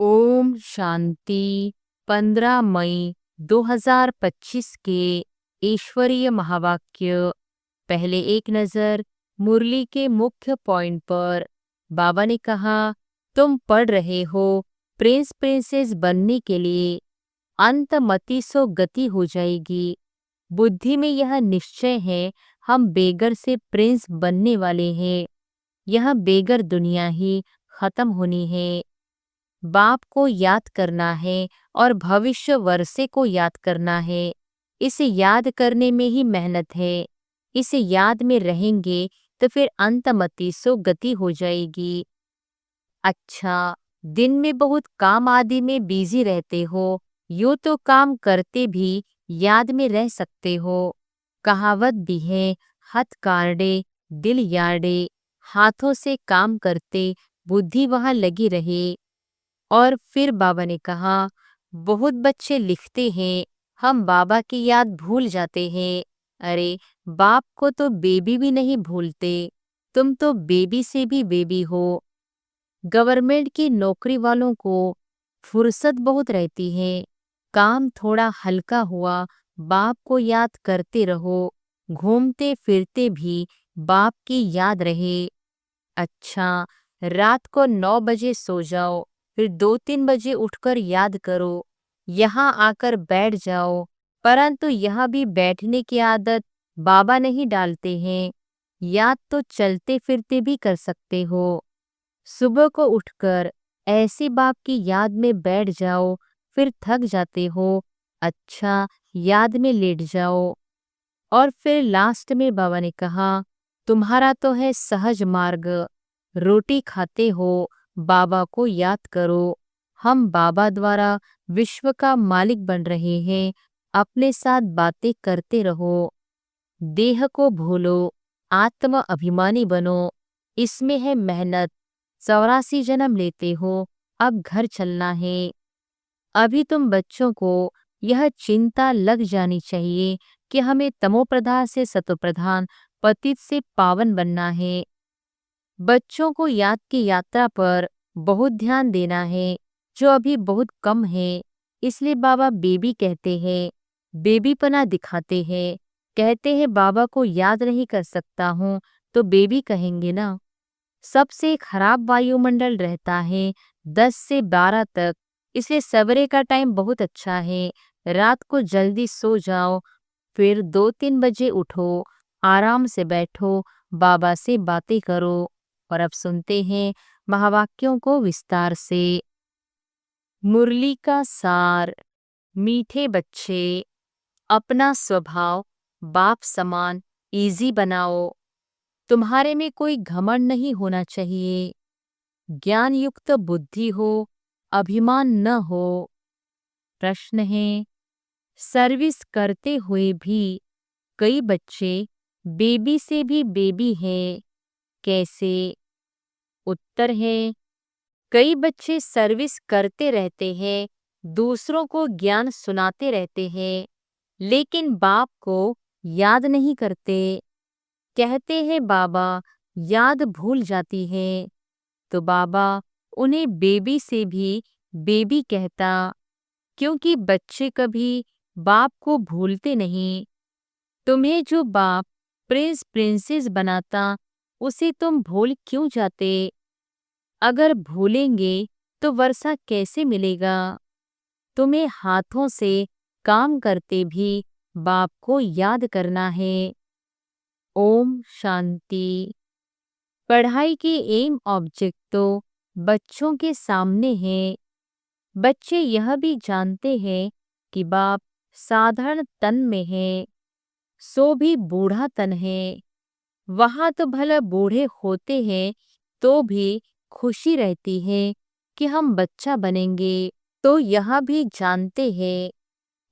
ओम शांति। 15 मई 2025 के ईश्वरीय महावाक्य। पहले एक नज़र मुरली के मुख्य पॉइंट पर। बाबा ने कहा, तुम पढ़ रहे हो प्रिंस प्रिंसेस बनने के लिए। अंत मति सो गति हो जाएगी। बुद्धि में यह निश्चय है, हम बेगर से प्रिंस बनने वाले हैं। यह बेगर दुनिया ही खत्म होनी है। बाप को याद करना है और भविष्य वर्षे को याद करना है। इसे याद करने में ही मेहनत है। इसे याद में रहेंगे तो फिर अंतमति सो गति हो जाएगी। अच्छा, दिन में बहुत काम आदि में बिजी रहते हो, यूँ तो काम करते भी याद में रह सकते हो। कहावत भी है, हथ काढ़े दिल यार्डे। हाथों से काम करते बुद्धि वहाँ लगी रहे। और फिर बाबा ने कहा, बहुत बच्चे लिखते हैं हम बाबा की याद भूल जाते हैं। अरे, बाप को तो बेबी भी नहीं भूलते। तुम तो बेबी से भी बेबी हो। गवर्नमेंट की नौकरी वालों को फुर्सत बहुत रहती है। काम थोड़ा हल्का हुआ, बाप को याद करते रहो। घूमते फिरते भी बाप की याद रहे। अच्छा, रात को 9 बजे सो जाओ, फिर 2-3 बजे उठकर याद करो। यहाँ आकर बैठ जाओ, परंतु यहाँ भी बैठने की आदत बाबा नहीं डालते हैं। याद तो चलते फिरते भी कर सकते हो। सुबह को उठकर ऐसी बाप की याद में बैठ जाओ, फिर थक जाते हो। अच्छा, याद में लेट जाओ। और फिर लास्ट में बाबा ने कहा, तुम्हारा तो है सहज मार्ग। रोटी खाते हो, बाबा को याद करो। हम बाबा द्वारा विश्व का मालिक बन रहे हैं। अपने साथ बातें करते रहो। देह को भूलो, आत्म अभिमानी बनो। इसमें है मेहनत। 84 जन्म लेते हो, अब घर चलना है। अभी तुम बच्चों को यह चिंता लग जानी चाहिए कि हमें तमोप्रधान से सतोप्रधान, पतित से पावन बनना है। बच्चों को याद की यात्रा पर बहुत ध्यान देना है, जो अभी बहुत कम है। इसलिए बाबा बेबी कहते हैं, बेबीपना दिखाते हैं। कहते हैं बाबा को याद नहीं कर सकता हूँ, तो बेबी कहेंगे ना। सबसे खराब वायुमंडल रहता है 10 से 12 तक। इसलिए सवेरे का टाइम बहुत अच्छा है। रात को जल्दी सो जाओ, फिर 2-3 बजे उठो, आराम से बैठो, बाबा से बातें करो। और अब सुनते हैं महावाक्यों को विस्तार से। मुरली का सार। मीठे बच्चे, अपना स्वभाव बाप समान इजी बनाओ। तुम्हारे में कोई घमंड नहीं होना चाहिए। ज्ञान युक्त बुद्धि हो, अभिमान न हो। प्रश्न है, सर्विस करते हुए भी कई बच्चे बेबी से भी बेबी हैं, कैसे? उत्तर है, कई बच्चे सर्विस करते रहते हैं, दूसरों को ज्ञान सुनाते रहते हैं, लेकिन बाप को याद नहीं करते। कहते हैं बाबा याद भूल जाती है, तो बाबा उन्हें बेबी से भी बेबी कहता, क्योंकि बच्चे कभी बाप को भूलते नहीं। तुम्हें जो बाप प्रिंस प्रिंसेस बनाता, उसे तुम भूल क्यों जाते? अगर भूलेंगे तो वर्षा कैसे मिलेगा? तुम्हें हाथों से काम करते भी बाप को याद करना है। ओम शांति। पढ़ाई की एम ऑब्जेक्ट तो बच्चों के सामने है। बच्चे यह भी जानते हैं कि बाप साधारण तन में है, सो भी बूढ़ा तन है। वहाँ तो भला बूढ़े होते हैं तो भी खुशी रहती है कि हम बच्चा बनेंगे। तो यह भी जानते हैं,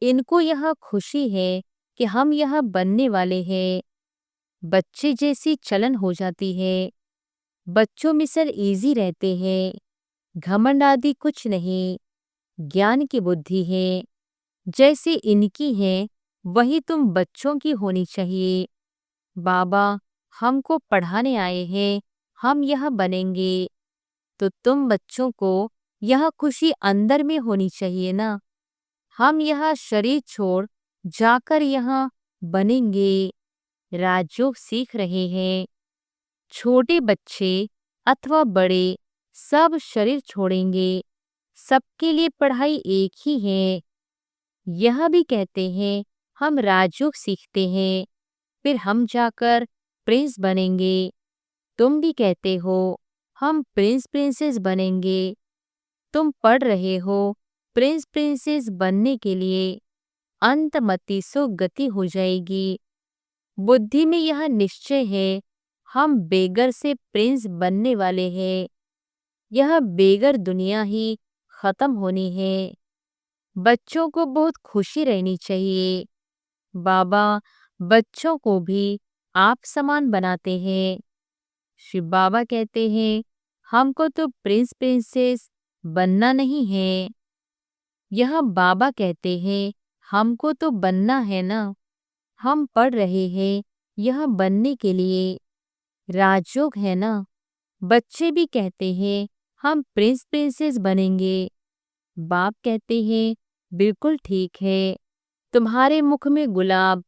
इनको यह खुशी है कि हम यह बनने वाले हैं। बच्चे जैसी चलन हो जाती है। बच्चों में सर इजी रहते हैं। घमंड आदि कुछ नहीं। ज्ञान की बुद्धि है, जैसे इनकी है वही तुम बच्चों की होनी चाहिए। बाबा हमको पढ़ाने आए हैं, हम यह बनेंगे। तो तुम बच्चों को यह खुशी अंदर में होनी चाहिए ना। हम यह शरीर छोड़ जाकर यहाँ बनेंगे। राजयोग सीख रहे हैं। छोटे बच्चे अथवा बड़े सब शरीर छोड़ेंगे। सबके लिए पढ़ाई एक ही है। यह भी कहते हैं हम राजयोग सीखते हैं, फिर हम जाकर प्रिंस बनेंगे। तुम भी कहते हो हम प्रिंस प्रिंसेस बनेंगे। तुम पढ़ रहे हो प्रिंस प्रिंसेस बनने के लिए। अंतमति सो गति हो जाएगी। बुद्धि में यह निश्चय है हम बेगर से प्रिंस बनने वाले हैं। यह बेगर दुनिया ही खत्म होनी है। बच्चों को बहुत खुशी रहनी चाहिए। बाबा बच्चों को भी आप समान बनाते हैं। शिव बाबा कहते हैं हमको तो प्रिंस प्रिंसेस बनना नहीं है। यह बाबा कहते हैं हमको तो बनना है ना। हम पढ़ रहे हैं यह बनने के लिए। राजयोग है ना। बच्चे भी कहते हैं हम प्रिंस प्रिंसेस बनेंगे। बाप कहते हैं बिल्कुल ठीक है। तुम्हारे मुख में गुलाब।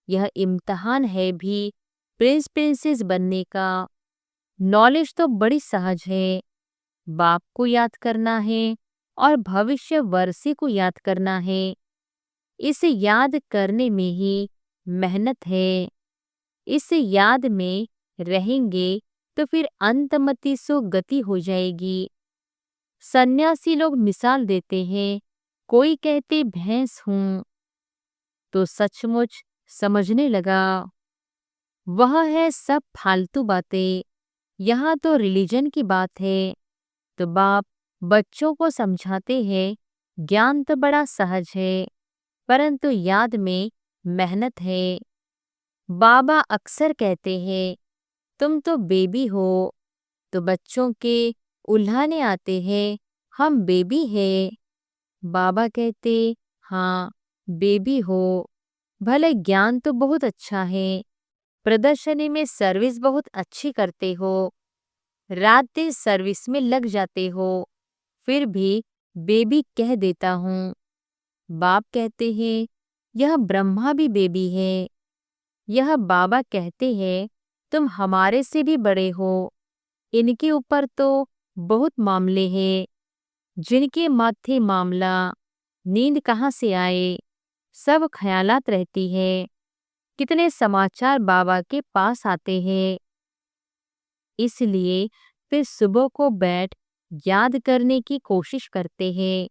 यह इम्तिहान है भी प्रिंस प्रिंसेस बनने का। नॉलेज तो बड़ी सहज है। बाप को याद करना है और भविष्य वर्षी को याद करना है। इसे याद करने में ही मेहनत है। इसे याद में रहेंगे तो फिर अंतमति सो गति हो जाएगी। सन्यासी लोग मिसाल देते हैं, कोई कहते भैंस हूं, तो सचमुच समझने लगा वह है सब फालतू बातें। यहाँ तो रिलीजन की बात है। तो बाप बच्चों को समझाते हैं ज्ञान तो बड़ा सहज है, परंतु याद में मेहनत है। बाबा अक्सर कहते हैं तुम तो बेबी हो। तो बच्चों के उल्हाने आते हैं हम बेबी है। बाबा कहते हाँ बेबी हो। भले ज्ञान तो बहुत अच्छा है, प्रदर्शनी में सर्विस बहुत अच्छी करते हो, रात दिन सर्विस में लग जाते हो, फिर भी बेबी कह देता हूँ। बाप कहते हैं यह ब्रह्मा भी बेबी है। यह बाबा कहते हैं तुम हमारे से भी बड़े हो। इनके ऊपर तो बहुत मामले हैं। जिनके माथे मामला, नींद कहाँ से आए, सब ख्यालात रहती है। कितने समाचार बाबा के पास आते हैं। इसलिए फिर सुबह को बैठ याद करने की कोशिश करते हैं।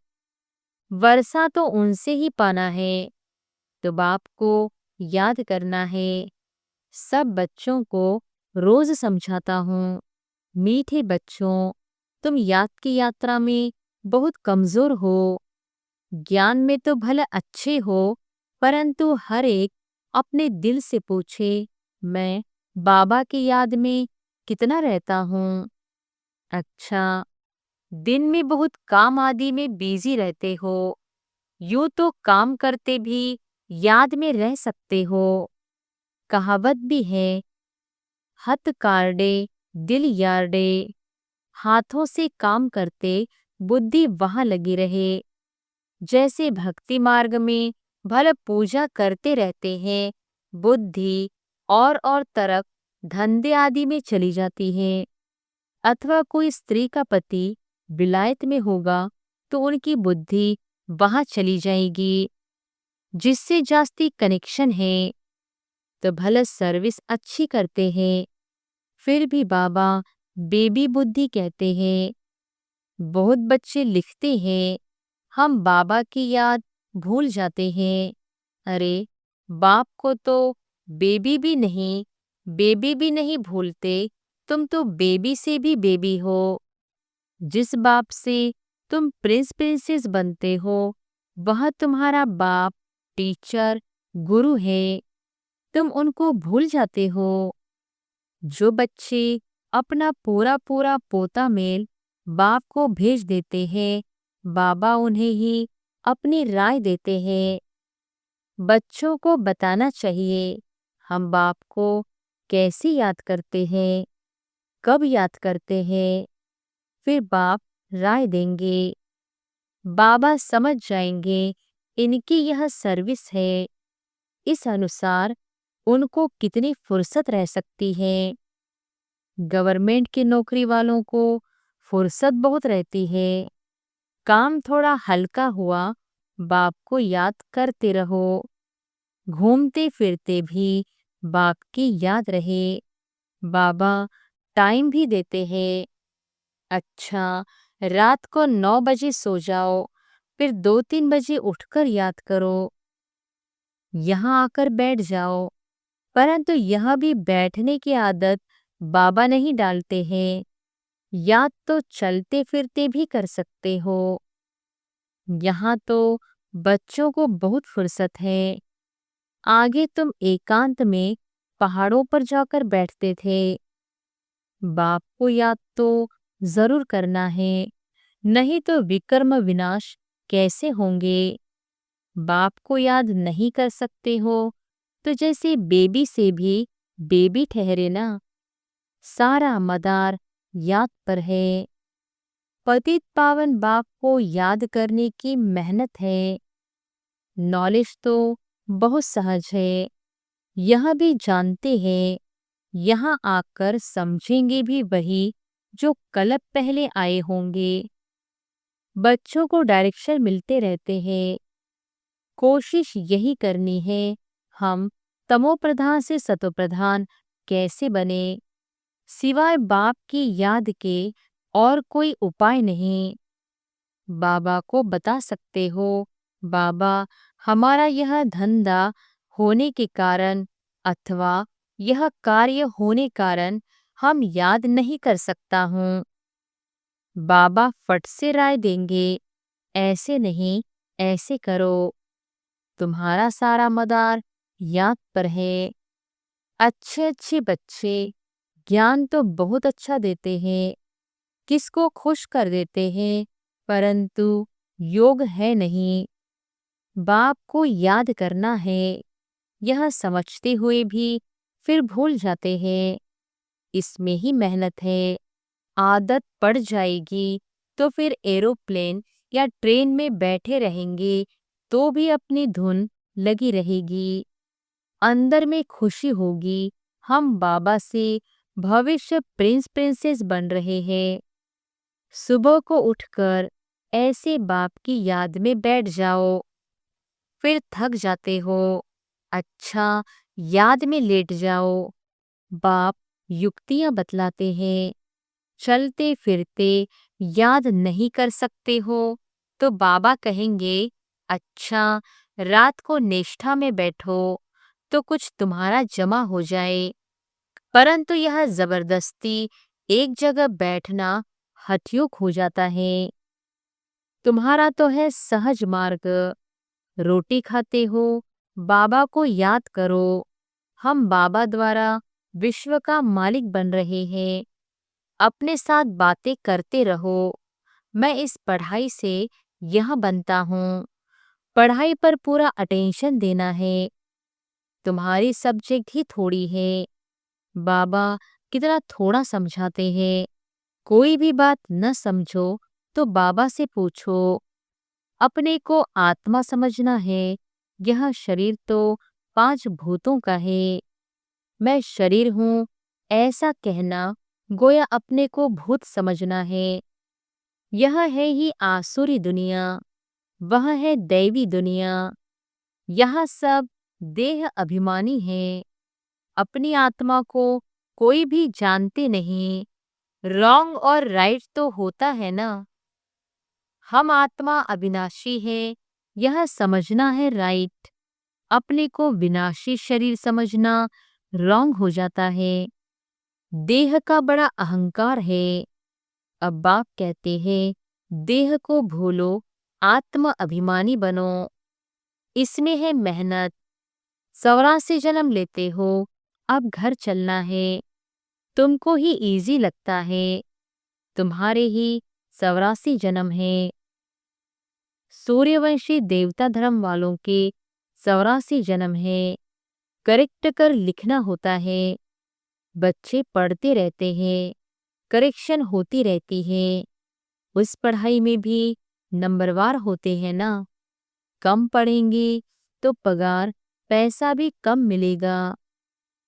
वर्षा तो उनसे ही पाना है, तो बाप को याद करना है। सब बच्चों को रोज समझाता हूँ, मीठे बच्चों, तुम याद की यात्रा में बहुत कमजोर हो। ज्ञान में तो भले अच्छे हो, परंतु हर एक अपने दिल से पूछे मैं बाबा की याद में कितना रहता हूँ। अच्छा, दिन में बहुत काम आदि में बिजी रहते हो, यूं तो काम करते भी याद में रह सकते हो। कहावत भी है हथ कार्डे दिल यार्डे। हाथों से काम करते बुद्धि वहां लगी रहे। जैसे भक्ति मार्ग में भले पूजा करते रहते हैं, बुद्धि और तरफ धंधे आदि में चली जाती है। अथवा कोई स्त्री का पति विलायत में होगा तो उनकी बुद्धि वहां चली जाएगी। जिससे जास्ती कनेक्शन है तो भले सर्विस अच्छी करते हैं, फिर भी बाबा बेबी बुद्धि कहते हैं। बहुत बच्चे लिखते हैं हम बाबा की याद भूल जाते हैं। अरे बाप को तो बेबी भी नहीं भूलते। तुम तो बेबी से भी बेबी हो। जिस बाप से तुम प्रिंस प्रिंसेस बनते हो वह तुम्हारा बाप, टीचर, गुरु है। तुम उनको भूल जाते हो। जो बच्चे अपना पूरा पूरा पोता मेल बाप को भेज देते हैं, बाबा उन्हें ही अपनी राय देते हैं। बच्चों को बताना चाहिए हम बाप को कैसे याद करते हैं, कब याद करते हैं। फिर बाप राय देंगे। बाबा समझ जाएंगे इनकी यह सर्विस है, इस अनुसार उनको कितनी फुर्सत रह सकती है। गवर्नमेंट की नौकरी वालों को फुर्सत बहुत रहती है। काम थोड़ा हल्का हुआ, बाप को याद करते रहो। घूमते फिरते भी बाप की याद रहे। बाबा टाइम भी देते हैं। अच्छा, रात को 9 बजे सो जाओ, फिर 2-3 बजे उठकर याद करो। यहाँ आकर बैठ जाओ। परंतु यह भी बैठने की आदत बाबा नहीं डालते हैं। याद तो चलते फिरते भी कर सकते हो। यहाँ तो बच्चों को बहुत फुर्सत है। आगे तुम एकांत में पहाड़ों पर जाकर बैठते थे। बाप को याद तो जरूर करना है, नहीं तो विकर्म विनाश कैसे होंगे। बाप को याद नहीं कर सकते हो तो जैसे बेबी से भी बेबी ठहरे ना। सारा मदार याद पर है। पतित पावन बाप को याद करने की मेहनत है। नॉलेज तो बहुत सहज है, यह भी जानते हैं। यहाँ आकर समझेंगे भी वही जो कल पहले आए होंगे। बच्चों को डायरेक्शन मिलते रहते हैं। कोशिश यही करनी है हम तमोप्रधान से सतोप्रधान कैसे बने। सिवाय बाप की याद के और कोई उपाय नहीं। बाबा को बता सकते हो, बाबा हमारा यह धंधा होने के कारण अथवा यह कार्य होने कारण हम याद नहीं कर सकता हूँ। बाबा फट से राय देंगे, ऐसे नहीं ऐसे करो। तुम्हारा सारा मदार याद पर है। अच्छे अच्छे बच्चे ज्ञान तो बहुत अच्छा देते हैं, किसको खुश कर देते हैं, परंतु योग है नहीं। बाप को याद करना है, यह समझते हुए भी फिर भूल जाते हैं। इसमें ही मेहनत है। आदत पड़ जाएगी तो फिर एरोप्लेन या ट्रेन में बैठे रहेंगे तो भी अपनी धुन लगी रहेगी। अंदर में खुशी होगी, हम बाबा से भविष्य प्रिंस प्रिंसेस बन रहे हैं। सुबह को उठकर ऐसे बाप की याद में बैठ जाओ। फिर थक जाते हो, अच्छा याद में लेट जाओ। बाप युक्तियां बतलाते हैं। चलते फिरते याद नहीं कर सकते हो तो बाबा कहेंगे, अच्छा रात को निष्ठा में बैठो तो कुछ तुम्हारा जमा हो जाए। परंतु यह जबरदस्ती एक जगह बैठना हठयोग हो जाता है। तुम्हारा तो है सहज मार्ग। रोटी खाते हो, बाबा को याद करो। हम बाबा द्वारा विश्व का मालिक बन रहे हैं। अपने साथ बातें करते रहो। मैं इस पढ़ाई से यह बनता हूँ। पढ़ाई पर पूरा अटेंशन देना है। तुम्हारी सब्जेक्ट ही थोड़ी है। बाबा कितना थोड़ा समझाते हैं। कोई भी बात न समझो तो बाबा से पूछो। अपने को आत्मा समझना है। यह शरीर तो 5 भूतों का है। मैं शरीर हूँ ऐसा कहना गोया अपने को भूत समझना है। यह है ही आसुरी दुनिया, वह है दैवी दुनिया। यहाँ सब देह अभिमानी है। अपनी आत्मा को कोई भी जानते नहीं। रॉन्ग और राइट तो होता है ना। हम आत्मा अविनाशी है, यह समझना है राइट। अपने को विनाशी शरीर समझना रॉन्ग हो जाता है। देह का बड़ा अहंकार है। अब बाप कहते हैं, देह को भूलो, आत्म अभिमानी बनो। इसमें है मेहनत। 84 जन्म लेते हो, अब घर चलना है। तुमको ही इजी लगता है, तुम्हारे ही 84 जन्म है। सूर्यवंशी देवता धर्म वालों के 84 जन्म है। करेक्ट कर लिखना होता है। बच्चे पढ़ते रहते हैं, करेक्शन होती रहती है। उस पढ़ाई में भी नंबरवार होते हैं ना। कम पढ़ेंगे तो पगार पैसा भी कम मिलेगा।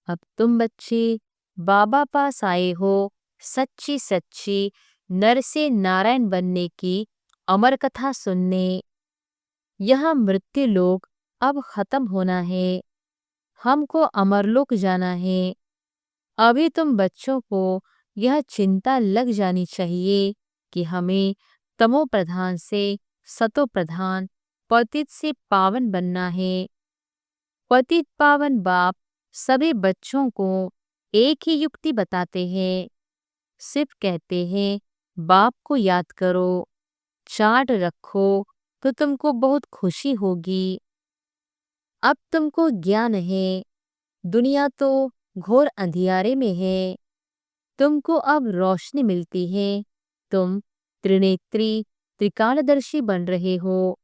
अब तुम बच्चे बाबा पास आए हो सच्ची सच्ची नर से नारायण बनने की अमर कथा सुनने। यह मृत्यु लोक अब खत्म होना है, हमको अमरलोक जाना है। अभी तुम बच्चों को यह चिंता लग जानी चाहिए कि हमें तमो प्रधान से सतो प्रधान, पतित से पावन बनना है। पतित पावन बाप सभी बच्चों को एक ही युक्ति बताते हैं। सिर्फ कहते हैं बाप को याद करो, चार्ट रखो तो तुमको बहुत खुशी होगी। अब तुमको ज्ञान है, दुनिया तो घोर अंधियारे में है। तुमको अब रोशनी मिलती है, तुम त्रिनेत्री त्रिकालदर्शी बन रहे हो।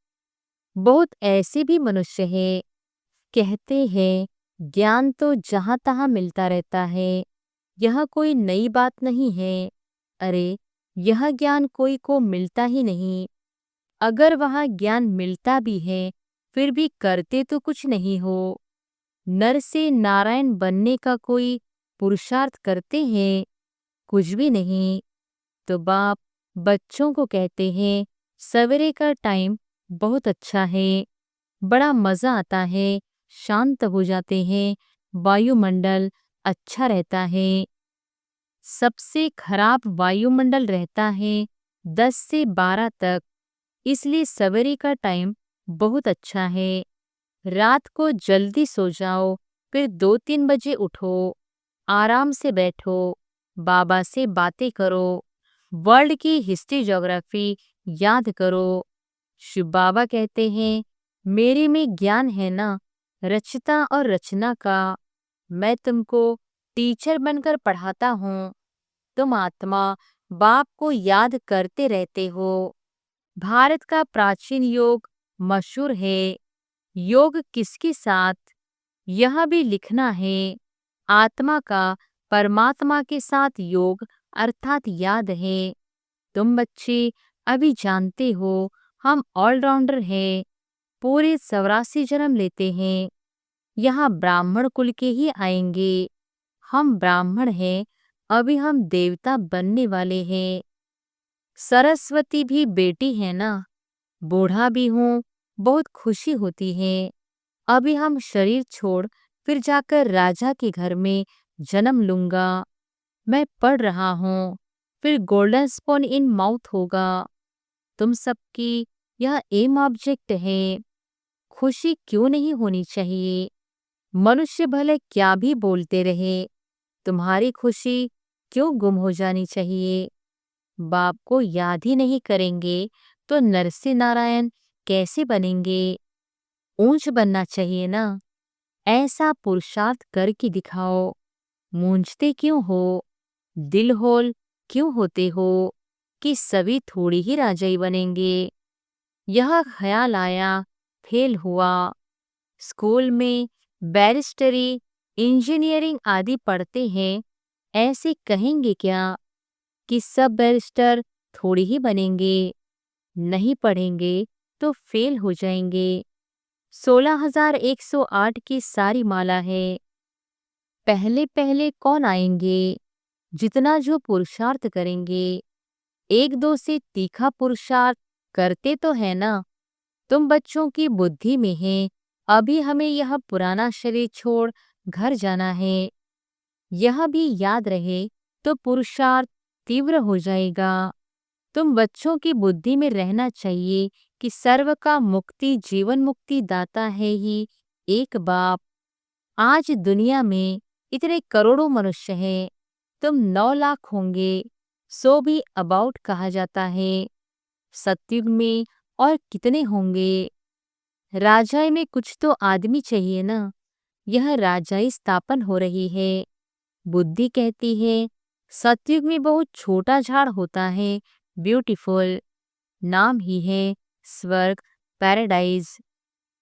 बहुत ऐसे भी मनुष्य हैं कहते हैं ज्ञान तो जहाँ तहाँ मिलता रहता है, यह कोई नई बात नहीं है। अरे यह ज्ञान कोई को मिलता ही नहीं। अगर वहाँ ज्ञान मिलता भी है फिर भी करते तो कुछ नहीं हो। नर से नारायण बनने का कोई पुरुषार्थ करते हैं? कुछ भी नहीं। तो बाप बच्चों को कहते हैं सवेरे का टाइम बहुत अच्छा है, बड़ा मजा आता है, शांत हो जाते हैं, वायुमंडल अच्छा रहता है। सबसे खराब वायुमंडल रहता है 10 से 12 तक, इसलिए सवेरे का टाइम बहुत अच्छा है। रात को जल्दी सो जाओ, फिर 2-3 बजे उठो, आराम से बैठो, बाबा से बातें करो, वर्ल्ड की हिस्ट्री ज्योग्राफी याद करो। शिव बाबा कहते हैं मेरे में ज्ञान है ना, रचता और रचना का। मैं तुमको टीचर बनकर पढ़ाता हूँ, तुम आत्मा बाप को याद करते रहते हो। भारत का प्राचीन योग मशहूर है। योग किसके साथ, यह भी लिखना है। आत्मा का परमात्मा के साथ योग अर्थात याद है। तुम बच्चे अभी जानते हो हम ऑलराउंडर हैं, पूरे 84 जन्म लेते हैं। यहाँ ब्राह्मण कुल के ही आएंगे। हम ब्राह्मण हैं, अभी हम देवता बनने वाले हैं। सरस्वती भी बेटी है ना, बूढ़ा भी हूँ, बहुत खुशी होती है। अभी हम शरीर छोड़ फिर जाकर राजा के घर में जन्म लूंगा। मैं पढ़ रहा हूँ, फिर गोल्डन स्पून इन माउथ होगा। तुम सबकी यह एम ऑब्जेक्ट है। खुशी क्यों नहीं होनी चाहिए? मनुष्य भले क्या भी बोलते रहे, तुम्हारी खुशी क्यों गुम हो जानी चाहिए? बाप को याद ही नहीं करेंगे तो नरसिंह नारायण कैसे बनेंगे? ऊंच बनना चाहिए ना, ऐसा पुरुषार्थ करके दिखाओ। मूंझते क्यों हो, दिल होल क्यों होते हो कि सभी थोड़ी ही राजाई बनेंगे? यह ख्याल आया, फेल हुआ। स्कूल में बैरिस्टरी, इंजीनियरिंग आदि पढ़ते हैं, ऐसे कहेंगे क्या कि सब बैरिस्टर थोड़ी ही बनेंगे? नहीं पढ़ेंगे तो फेल हो जाएंगे। 16,108 की सारी माला है। पहले पहले कौन आएंगे? जितना जो पुरुषार्थ करेंगे। 1-2 से तीखा पुरुषार्थ करते तो है ना। तुम बच्चों की बुद्धि में है अभी हमें यह पुराना शरीर छोड़ घर जाना है। यह भी याद रहे तो पुरुषार्थ तीव्र हो जाएगा। तुम बच्चों की बुद्धि में रहना चाहिए कि सर्व का मुक्ति जीवन मुक्ति दाता है ही एक बाप। आज दुनिया में इतने करोड़ों मनुष्य हैं, तुम 9 लाख होंगे, सो भी अबाउट कहा जाता है। सतयुग में और कितने होंगे? राजाई में कुछ तो आदमी चाहिए ना। यह राजाई स्थापन हो रही है। बुद्धि कहती है सतयुग में बहुत छोटा झाड़ होता है, ब्यूटीफुल, नाम ही है स्वर्ग, पैराडाइज।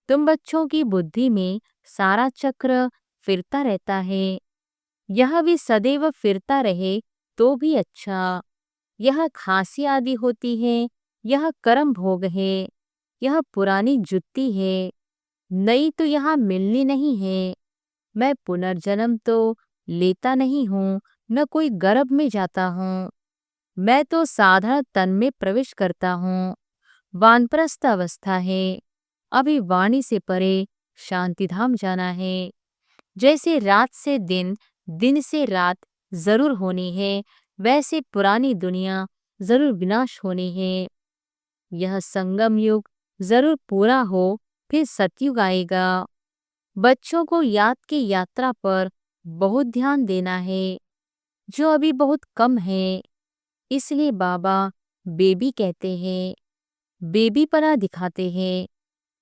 तुम बच्चों की बुद्धि में सारा चक्र फिरता रहता है। यह भी सदैव फिरता रहे तो भी अच्छा। यह खांसी आदि होती है, यह कर्म भोग है, यह पुरानी जुत्ती है, नई तो यहाँ मिलनी नहीं है। मैं पुनर्जन्म तो लेता नहीं हूँ, न कोई गर्भ में जाता हूँ। मैं तो साधारण तन में प्रवेश करता हूँ। वानप्रस्थ अवस्था है, अभी वाणी से परे शांतिधाम जाना है। जैसे रात से दिन, दिन से रात जरूर होनी है, वैसे पुरानी दुनिया जरूर विनाश होनी है। यह संगम युग जरूर पूरा हो, फिर सतयुग आएगा। बच्चों को याद की यात्रा पर बहुत ध्यान देना है, जो अभी बहुत कम है। इसलिए बाबा बेबी कहते हैं, बेबीपना दिखाते हैं।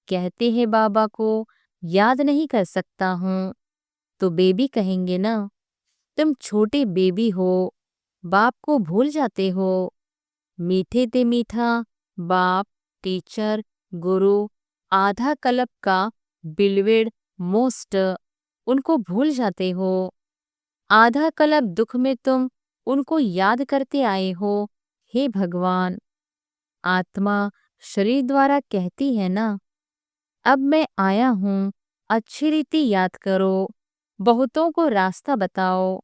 कहते हैं बाबा को याद नहीं कर सकता हूँ, तो बेबी कहेंगे ना, तुम छोटे बेबी हो, बाप को भूल जाते हो। मीठे ते मीठा बाप, टीचर, गुरु, आधा कल्प का बिलवेड मोस्ट, उनको भूल जाते हो। आधा कल्प दुख में तुम उनको याद करते आए हो। हे भगवान, आत्मा शरीर द्वारा कहती है ना, अब मैं आया हूँ, अच्छी रीति याद करो, बहुतों को रास्ता बताओ,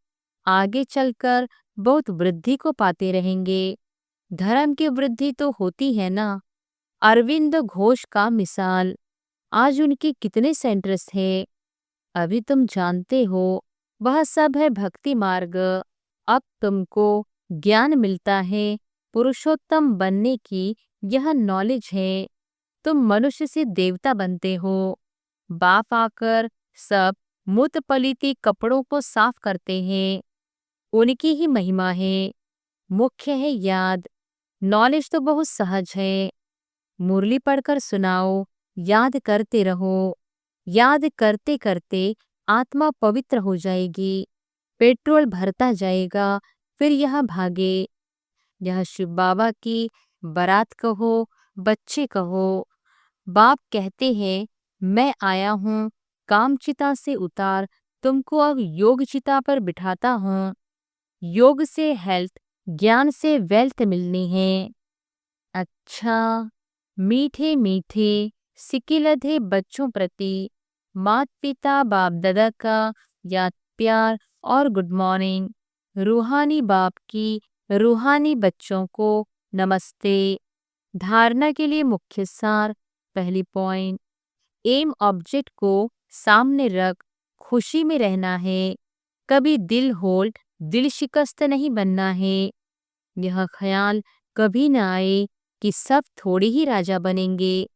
आगे चलकर बहुत वृद्धि को पाते रहेंगे। धर्म की वृद्धि तो होती है ना। अरविंद घोष का मिसाल, आज उनके कितने सेंटर्स है, अभी तुम जानते हो, वह सब है भक्ति मार्ग। अब तुमको ज्ञान मिलता है, पुरुषोत्तम बनने की यह नॉलेज है। तुम मनुष्य से देवता बनते हो। बाप आकर सब मूत पलीती कपड़ों को साफ करते हैं, उनकी ही महिमा है। मुख्य है याद। नॉलेज तो बहुत सहज है, मुरली पढ़कर सुनाओ, याद करते रहो। याद करते करते आत्मा पवित्र हो जाएगी, पेट्रोल भरता जाएगा, फिर यह भागे। यह शिव बाबा की बारात कहो, बच्चे कहो। बाप कहते हैं, मैं आया हूँ, कामचिता से उतार तुमको अब योग चिता पर बिठाता हूँ। योग से हेल्थ, ज्ञान से वेल्थ मिलनी है। अच्छा, मीठे मीठे सिकिलधे बच्चों प्रति मात पिता बाप दादा का याद, प्यार और गुड मॉर्निंग। रूहानी बाप की रूहानी बच्चों को नमस्ते। धारणा के लिए मुख्य सार, पहली पॉइंट, एम ऑब्जेक्ट को सामने रख खुशी में रहना है। कभी दिल होल्ड, दिल शिकस्त नहीं बनना है। यह ख्याल कभी न आए कि सब थोड़े ही राजा बनेंगे।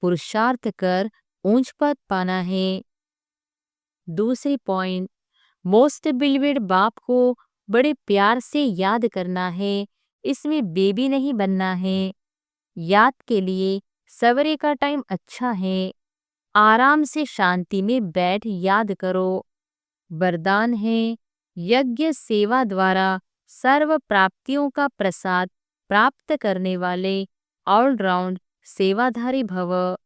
पुरुषार्थ कर ऊंच पद पाना है। दूसरी पॉइंट, मोस्ट बिलीवेड बाप को बड़े प्यार से याद करना है, इसमें बेबी नहीं बनना है। याद के लिए सवेरे का टाइम अच्छा है, आराम से शांति में बैठ याद करो। वरदान है, यज्ञ सेवा द्वारा सर्व प्राप्तियों का प्रसाद प्राप्त करने वाले ऑलराउंड सेवाधारी भव।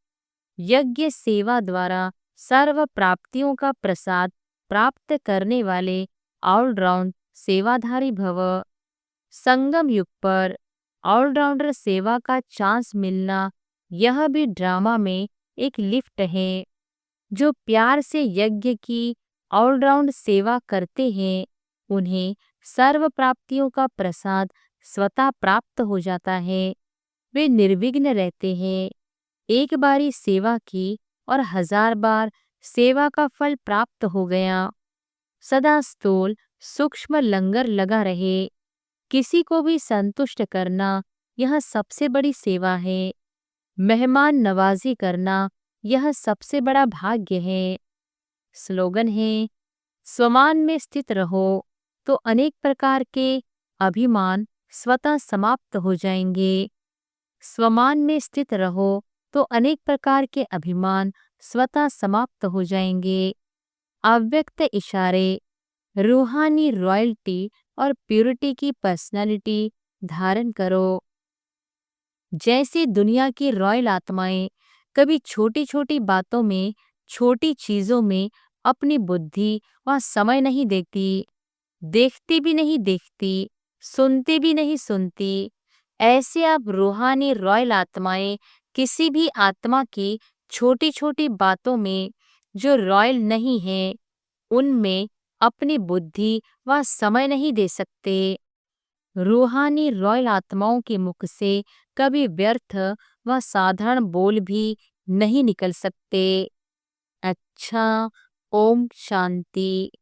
यज्ञ सेवा द्वारा सर्व प्राप्तियों का प्रसाद प्राप्त करने वाले ऑलराउंड सेवाधारी भव। संगम युग पर ऑलराउंडर सेवा का चांस मिलना, यह भी ड्रामा में एक लिफ्ट है। जो प्यार से यज्ञ की ऑलराउंड सेवा करते हैं, उन्हें सर्व प्राप्तियों का प्रसाद स्वतः प्राप्त हो जाता है। वे निर्विघ्न रहते हैं। एक बारी सेवा की और 1000 बार सेवा का फल प्राप्त हो गया। सदा स्थूल सूक्ष्म लंगर लगा रहे, किसी को भी संतुष्ट करना, यह सबसे बड़ी सेवा है। मेहमान नवाजी करना, यह सबसे बड़ा भाग्य है। स्लोगन है, स्वमान में स्थित रहो तो अनेक प्रकार के अभिमान स्वतः समाप्त हो जाएंगे। स्वमान में स्थित रहो तो अनेक प्रकार के अभिमान स्वतः समाप्त हो जाएंगे। अव्यक्त इशारे, रूहानी रॉयल्टी और प्यूरिटी की पर्सनालिटी धारण करो। जैसे दुनिया की रॉयल आत्माएं कभी छोटी छोटी बातों में, छोटी चीजों में अपनी बुद्धि व समय नहीं देती, देखती भी नहीं देखती, सुनती भी नहीं सुनती। ऐसे अब रूहानी रॉयल आत्माएं किसी भी आत्मा की छोटी-छोटी बातों में जो रॉयल नहीं है, उनमें अपनी बुद्धि व समय नहीं दे सकते। रूहानी रॉयल आत्माओं के मुख से कभी व्यर्थ व साधारण बोल भी नहीं निकल सकते। अच्छा, ओम शांति।